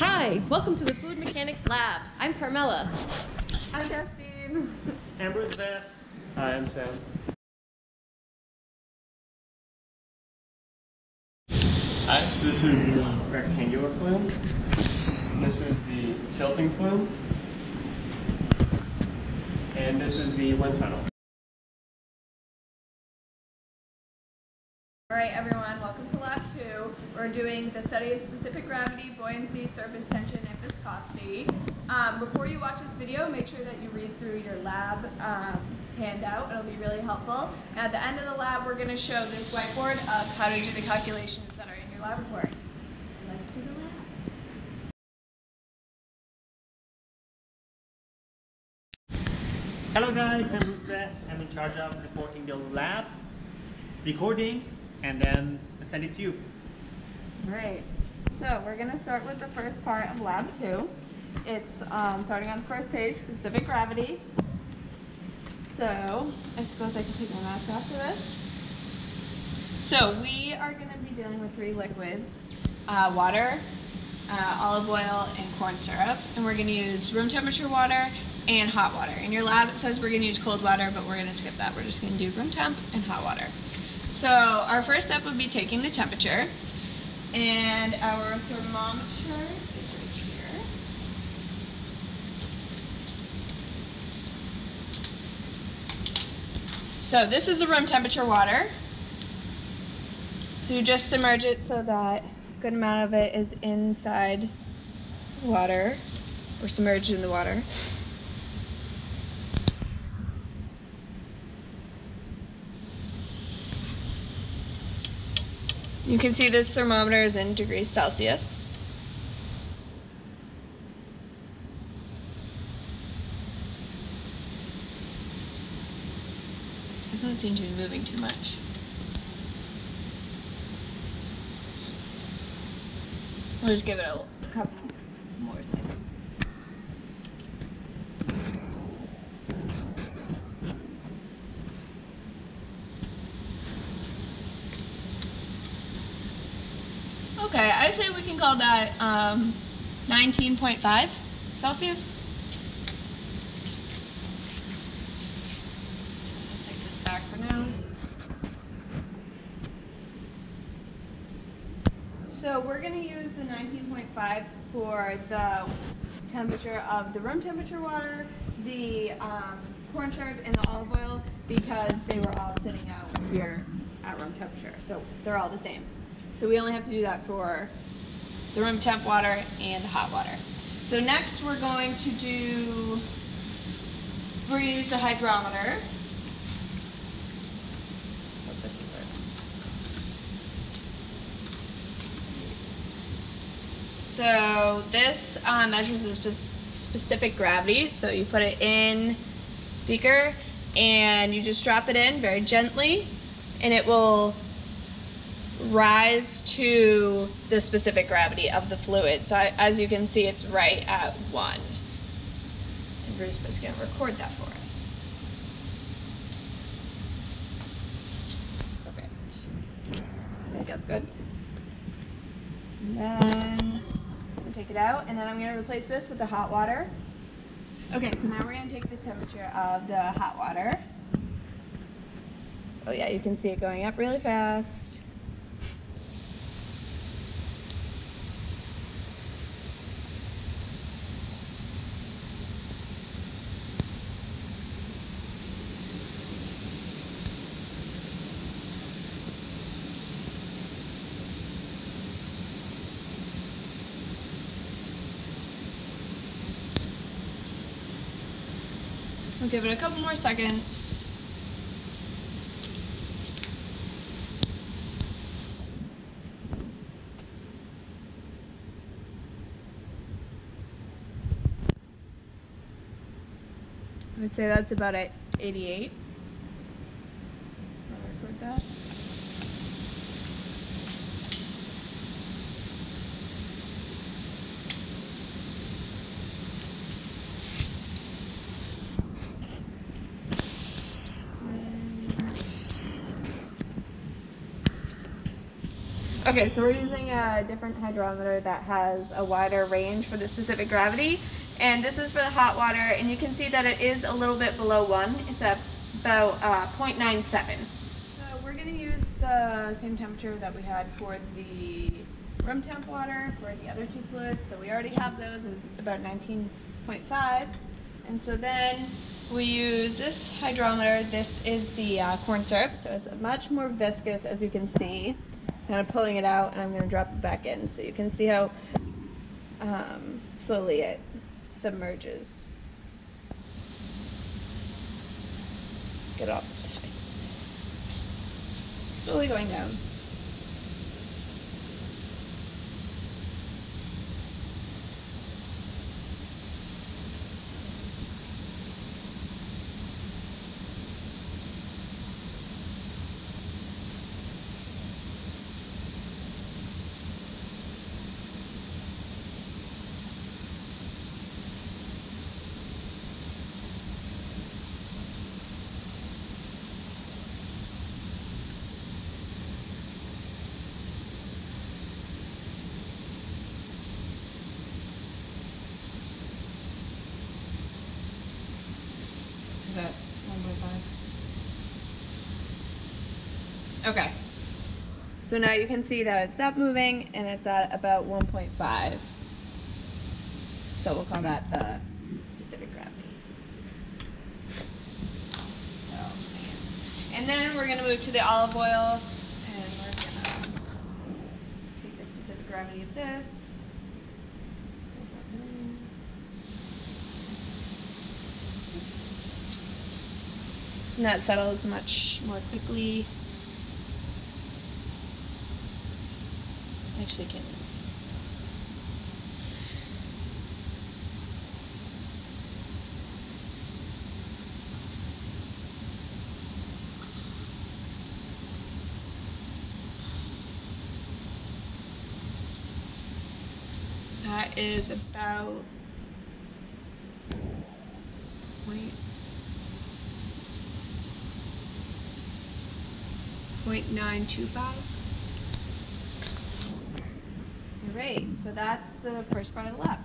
Hi, welcome to the Fluid Mechanics Lab. I'm Carmela. I'm Justine. Amber's there. Hi, I'm Sam. Hi, so this is the rectangular flume. This is the tilting flume. And this is the wind tunnel. All right, everyone, welcome to Lab 2. We're doing the study of specific gravity, buoyancy, surface tension, and viscosity. Before you watch this video, make sure that you read through your lab handout. It'll be really helpful. And at the end of the lab, we're going to show this whiteboard of how to do the calculations that are in your lab report. So let's do the lab. Hello guys, I'm Roosevelt. I'm in charge of reporting the lab, recording, and then send it to you. All right, so we're going to start with the first part of Lab 2. It's starting on the first page, specific gravity. So I suppose I can take my mask off for this. So we are going to be dealing with 3 liquids, water, olive oil, and corn syrup. And we're going to use room temperature water and hot water. In your lab it says we're going to use cold water, but we're going to skip that. We're just going to do room temp and hot water. So our first step would be taking the temperature. And our thermometer is right here. So this is the room temperature water. So you just submerge it so that a good amount of it is inside the water, or submerged in the water. You can see this thermometer is in degrees Celsius. It doesn't seem to be moving too much. We'll just give it a couple more seconds. Okay, I say we can call that 19.5 Celsius. Just take this back for now. So we're going to use the 19.5 for the temperature of the room temperature water, the corn syrup, and the olive oil, because they were all sitting out here at room temperature. So they're all the same. So we only have to do that for the room temp water and the hot water. So next we're going to use the hydrometer. Hope this is right. So this measures the specific gravity. So you put it in beaker and you just drop it in very gently, and it will rise to the specific gravity of the fluid. So as you can see, it's right at 1. And Bruce is going to record that for us. Perfect. I think that's good. And then I'm going to take it out, and then I'm going to replace this with the hot water. Okay, so now we're going to take the temperature of the hot water. Oh yeah, you can see it going up really fast. We'll give it a couple more seconds. I would say that's about at 88. I'll record that. Okay, so we're using a different hydrometer that has a wider range for the specific gravity. And this is for the hot water, and you can see that it is a little bit below 1. It's at about 0.97. So we're going to use the same temperature that we had for the room temp water for the other 2 fluids. So we already have those. It was about 19.5. And so then we use this hydrometer. This is the corn syrup, so it's much more viscous, as you can see. Kind of pulling it out, and I'm going to drop it back in so you can see how slowly it submerges. Let's get off the sides. Slowly going down. About 1.5. Okay. So now you can see that it stopped moving and it's at about 1.5. So we'll call that the specific gravity. Oh, and then we're going to move to the olive oil, and we're going to take the specific gravity of this. And that settles much more quickly. Actually, can't do this. That is about 0.925. All right, so that's the first part of the lab.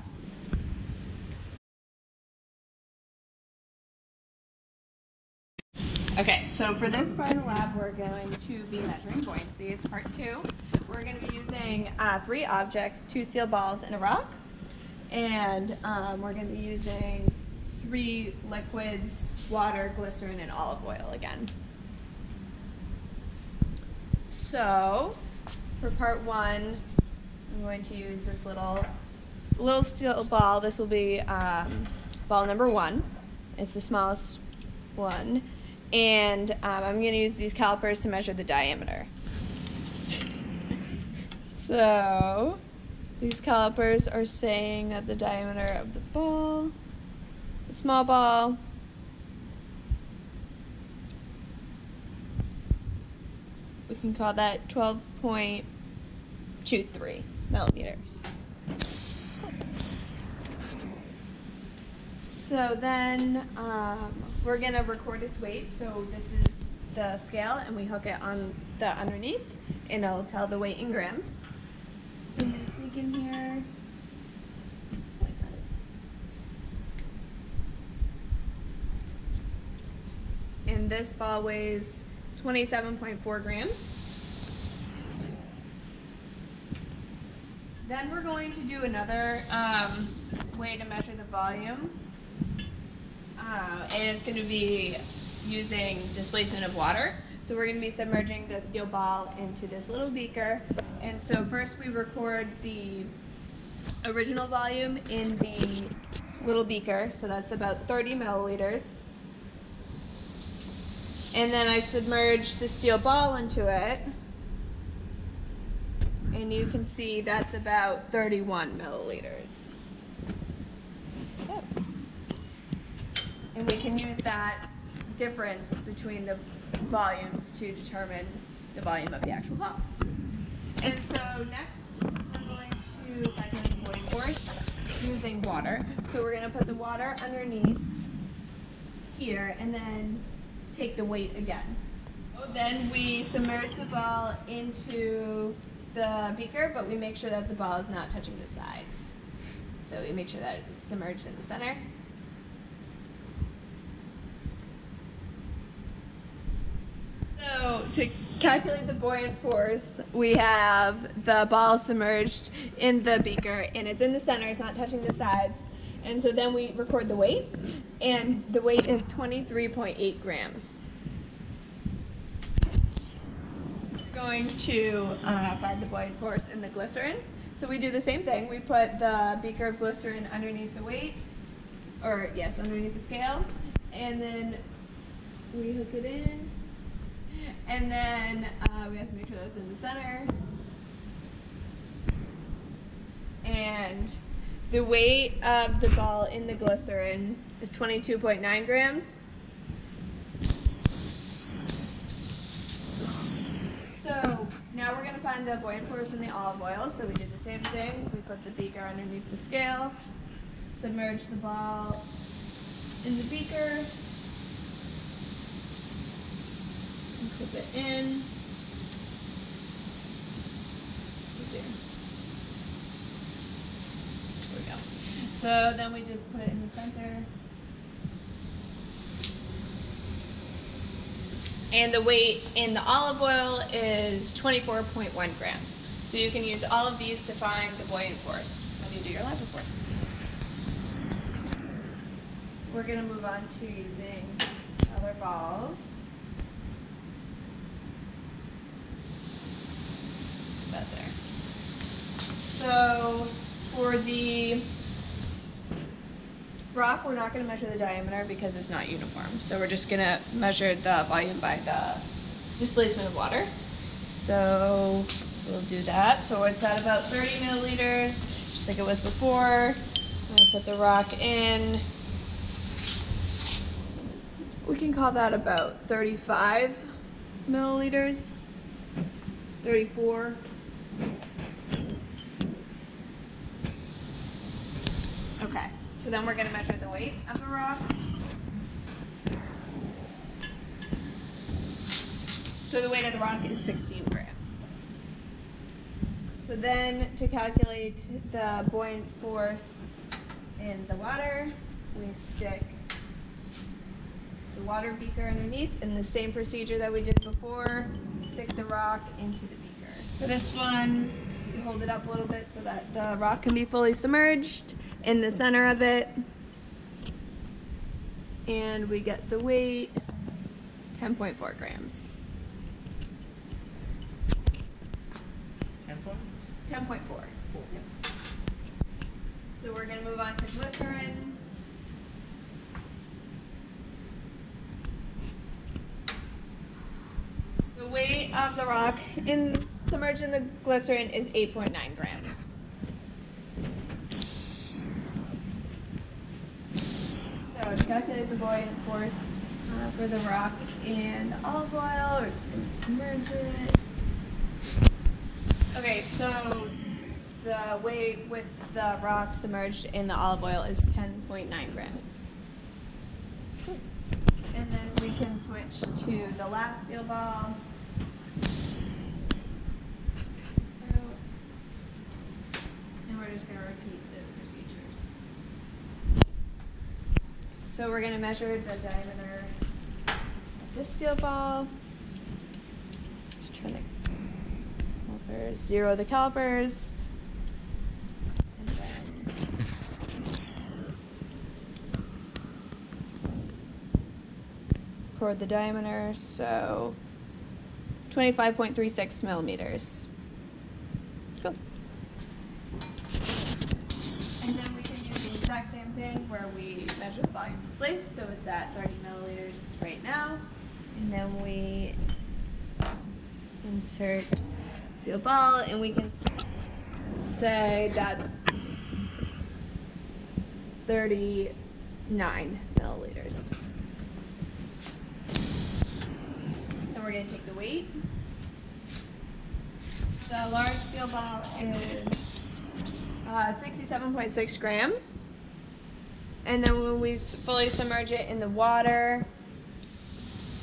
Okay, so for this part of the lab, we're going to be measuring buoyancy. It's part 2. We're going to be using 3 objects, 2 steel balls and a rock. And we're going to be using 3 liquids, water, glycerin, and olive oil again. So, for part 1, I'm going to use this little steel ball. This will be ball number 1. It's the smallest one. And I'm going to use these calipers to measure the diameter. So, these calipers are saying that the diameter of the ball, the small ball, we can call that 12.23 millimeters. So then we're going to record its weight. So this is the scale, and we hook it on the underneath, and it'll tell the weight in grams. So I'm going to sneak in here. And this ball weighs 27.4 grams. Then we're going to do another way to measure the volume. And it's going to be using displacement of water. So we're going to be submerging the steel ball into this little beaker. And so first we record the original volume in the little beaker. So that's about 30 milliliters. And then I submerge the steel ball into it. And you can see that's about 31 milliliters. Yep. And we can use that difference between the volumes to determine the volume of the actual ball. And so next, we're going to calculate the boiling force using water. So we're going to put the water underneath here and then take the weight again. Then we submerge the ball into the beaker, but we make sure that the ball is not touching the sides. So we make sure that it's submerged in the center. So to calculate the buoyant force, we have the ball submerged in the beaker and it's in the center, it's not touching the sides. And so then we record the weight, and the weight is 23.8 grams. We're going to find the buoyant force in the glycerin. So we do the same thing. We put the beaker of glycerin underneath the weight, or yes, underneath the scale, and then we hook it in. And then we have to make sure that's in the center. And the weight of the ball in the glycerin is 22.9 grams. So now we're going to find the buoyant force in the olive oil. So we do the same thing. We put the beaker underneath the scale, submerge the ball in the beaker, and clip it in. Right there. There we go. So then we just put it in the center. And the weight in the olive oil is 24.1 grams. So you can use all of these to find the buoyant force when you do your lab report. We're going to move on to using other balls. About there. So for the rock, we're not going to measure the diameter because it's not uniform. So we're just going to measure the volume by the displacement of water. So we'll do that. So it's at about 30 milliliters, just like it was before. I'm going to put the rock in. We can call that about 35 milliliters, 34. Okay. So then we're going to measure the weight of the rock. So the weight of the rock is 16 grams. So then to calculate the buoyant force in the water, we stick the water beaker underneath in the same procedure that we did before. Stick the rock into the beaker. For this one, we hold it up a little bit so that the rock can be fully submerged in the center of it, and we get the weight 10.4 grams. 10 points? 10.4. Yep. So we're going to move on to glycerin. The weight of the rock submerged in the glycerin is 8.9 grams. So to calculate the buoyant force for the rock and the olive oil, we're just going to submerge it. Okay, so the weight with the rock submerged in the olive oil is 10.9 grams. And then we can switch to the last steel ball. And we're just going to repeat the procedures. So we're going to measure the diameter of this steel ball. Just turn the calipers, zero the calipers, and then record the diameter. So 25.36 millimeters. Cool. And then we can do the exact same thing where we measure the volume displaced, so it's at 30 milliliters right now. And then we insert steel ball, and we can say that's 39 milliliters. Then we're going to take the weight. The large steel ball is 67.6 grams. And then when we fully submerge it in the water,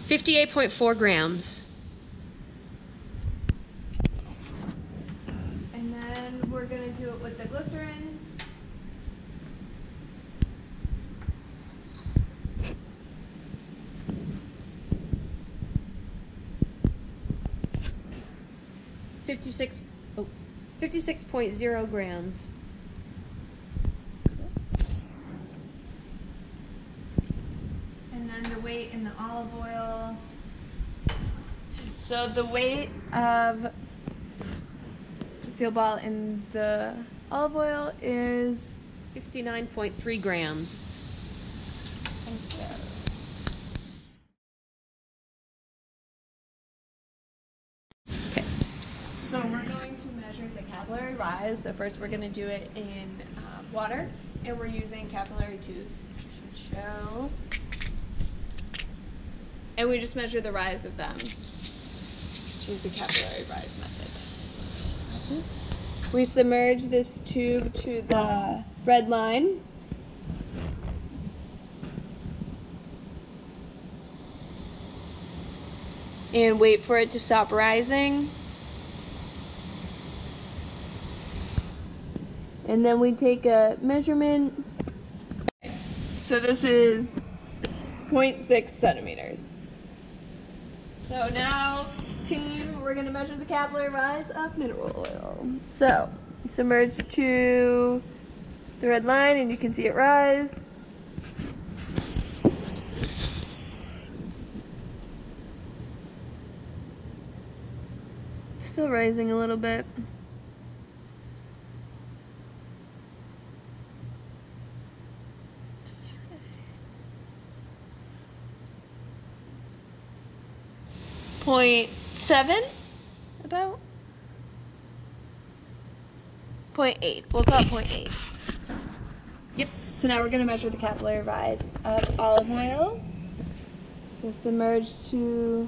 58.4 grams. we're gonna do it with the glycerin. Oh, 56.0 grams. And then the weight in the olive oil. So the weight of seal ball in the olive oil is 59.3 grams. Okay. So we're going to measure the capillary rise. So first we're going to do it in water, and we're using capillary tubes. Should show. And we just measure the rise of them. Choose the capillary rise method. We submerge this tube to the red line. And wait for it to stop rising. And then we take a measurement. So this is 0.6 centimeters. So now, team, we're gonna measure the capillary rise of mineral oil. So, submerge to the red line and you can see it rise. Still rising a little bit. .7, about 0.8. We'll call it 0.8. Yep. So now we're going to measure the capillary rise of olive oil. So submerge to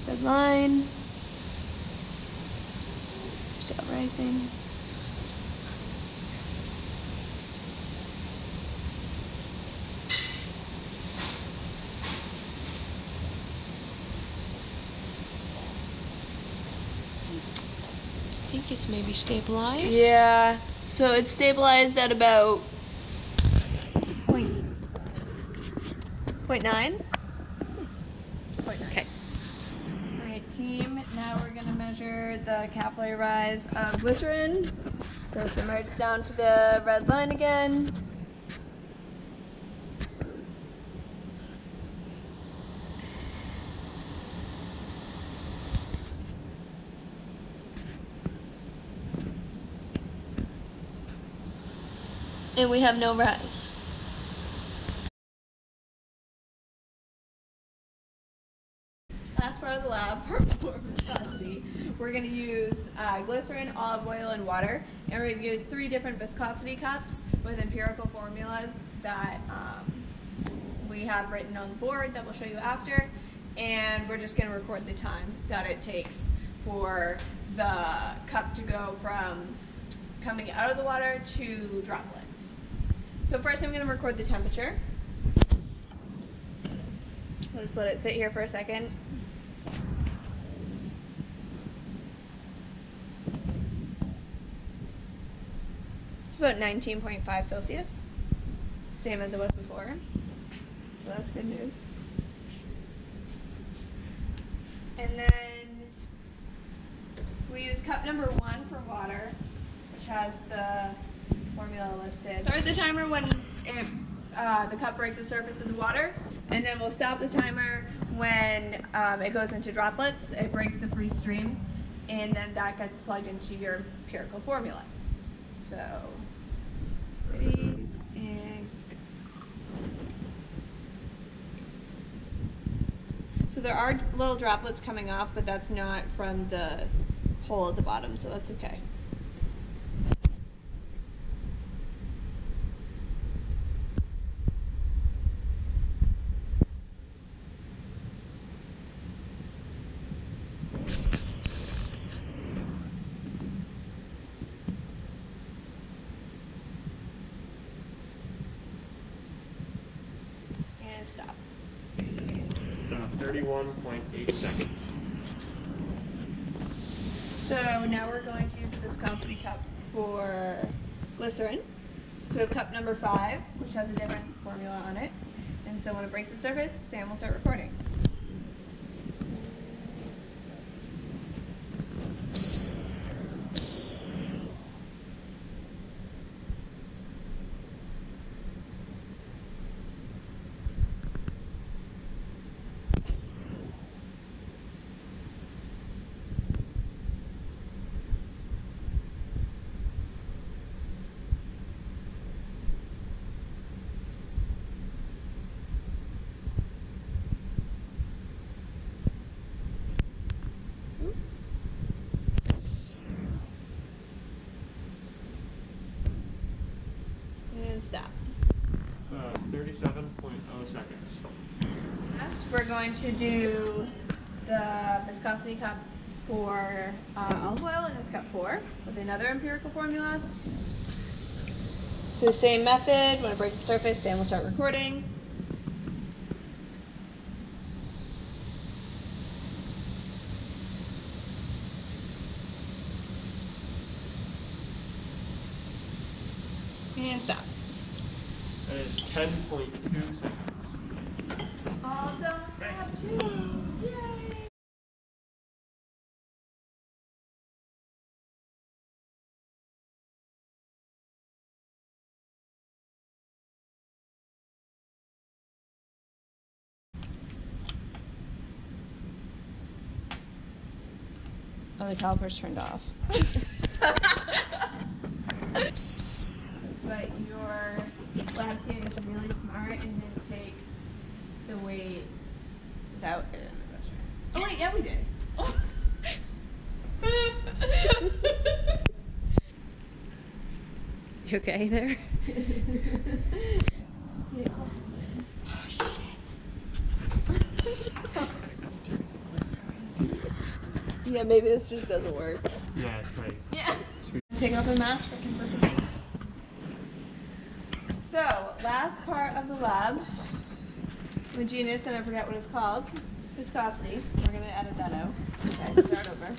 red line. Still rising. I think it's maybe stabilized. Yeah, so it's stabilized at about 0.9. Okay. All right, team, now we're gonna measure the capillary rise of glycerin. So submerge down to the red line again. And we have no rise. Last part of the lab, for viscosity, we're going to use glycerin, olive oil, and water. And we're going to use 3 different viscosity cups with empirical formulas that we have written on the board that we'll show you after. And we're just going to record the time that it takes for the cup to go from coming out of the water to droplets. So first I'm going to record the temperature. I'll just let it sit here for a second. It's about 19.5 Celsius, same as it was before. So that's good news. And then we use cup number 1 for water, which has the formula listed. Start the timer when the cup breaks the surface of the water, and then we'll stop the timer when it goes into droplets. It breaks the free stream, and then that gets plugged into your empirical formula. So, ready, and go. So there are little droplets coming off, but that's not from the hole at the bottom, so that's okay. And stop. It's 31.8 seconds. So now we're going to use the viscosity cup for glycerin. So we have cup number 5, which has a different formula on it. And so when it breaks the surface, Sam will start recording. And stop. It's 37.0 seconds. Next, we're going to do the viscosity cup for olive oil, and it's cup 4 with another empirical formula. So same method. When it breaks the surface, Sam will start recording. And stop. That is 10.2 seconds. All done. Have 2. Yay! Oh, the caliper's turned off. But your lab team is really smart and didn't take the weight without it in the restaurant. Oh wait, yeah we did. You okay there? Oh shit. Yeah, maybe this just doesn't work. Yeah, it's great. Yeah. Pick up a mask for consistency. So, last part of the lab, with Genius, and I forget what it's called, viscosity. We're going to edit that out. Okay, start over.